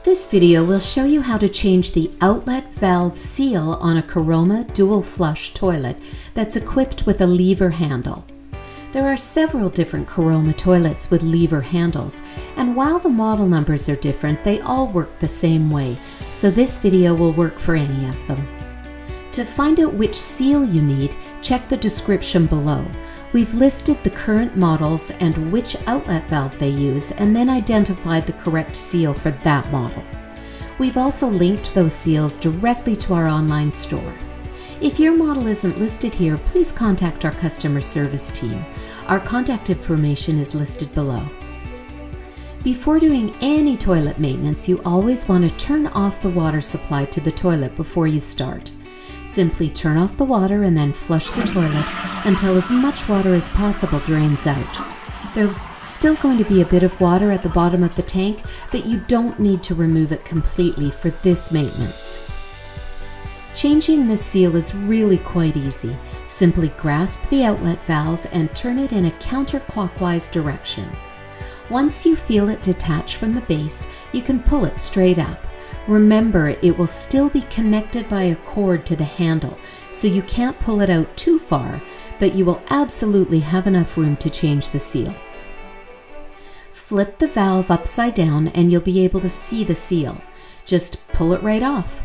This video will show you how to change the outlet valve seal on a Caroma dual flush toilet that's equipped with a lever handle. There are several different Caroma toilets with lever handles, and while the model numbers are different, they all work the same way, so this video will work for any of them. To find out which seal you need, check the description below. We've listed the current models and which outlet valve they use, and then identified the correct seal for that model. We've also linked those seals directly to our online store. If your model isn't listed here, please contact our customer service team. Our contact information is listed below. Before doing any toilet maintenance, you always want to turn off the water supply to the toilet before you start. Simply turn off the water and then flush the toilet until as much water as possible drains out. There's still going to be a bit of water at the bottom of the tank, but you don't need to remove it completely for this maintenance. Changing this seal is really quite easy. Simply grasp the outlet valve and turn it in a counterclockwise direction. Once you feel it detach from the base, you can pull it straight up. Remember, it will still be connected by a cord to the handle, so you can't pull it out too far, but you will absolutely have enough room to change the seal. Flip the valve upside down and you'll be able to see the seal. Just pull it right off.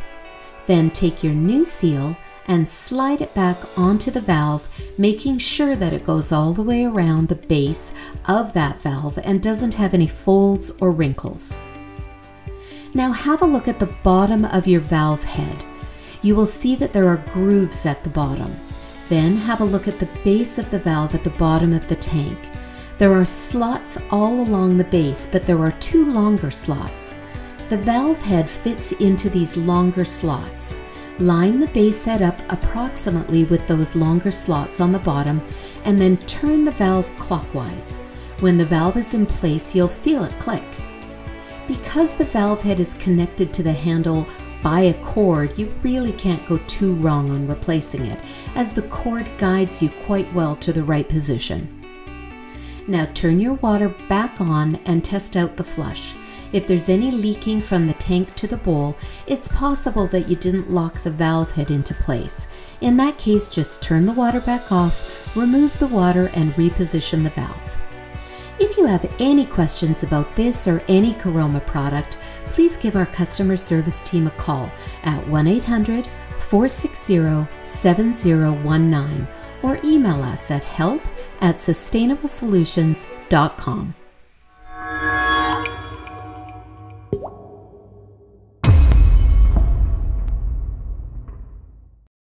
Then take your new seal and slide it back onto the valve, making sure that it goes all the way around the base of that valve and doesn't have any folds or wrinkles. Now have a look at the bottom of your valve head. You will see that there are grooves at the bottom. Then have a look at the base of the valve at the bottom of the tank. There are slots all along the base, but there are two longer slots. The valve head fits into these longer slots. Line the base head up approximately with those longer slots on the bottom, and then turn the valve clockwise. When the valve is in place, you'll feel it click. Because the valve head is connected to the handle by a cord, you really can't go too wrong on replacing it, as the cord guides you quite well to the right position. Now turn your water back on and test out the flush. If there's any leaking from the tank to the bowl, it's possible that you didn't lock the valve head into place. In that case, just turn the water back off, remove the water, and reposition the valve. If you have any questions about this or any Caroma product, please give our customer service team a call at 1-800-460-7019 or email us at help@sustainablesolutions.com.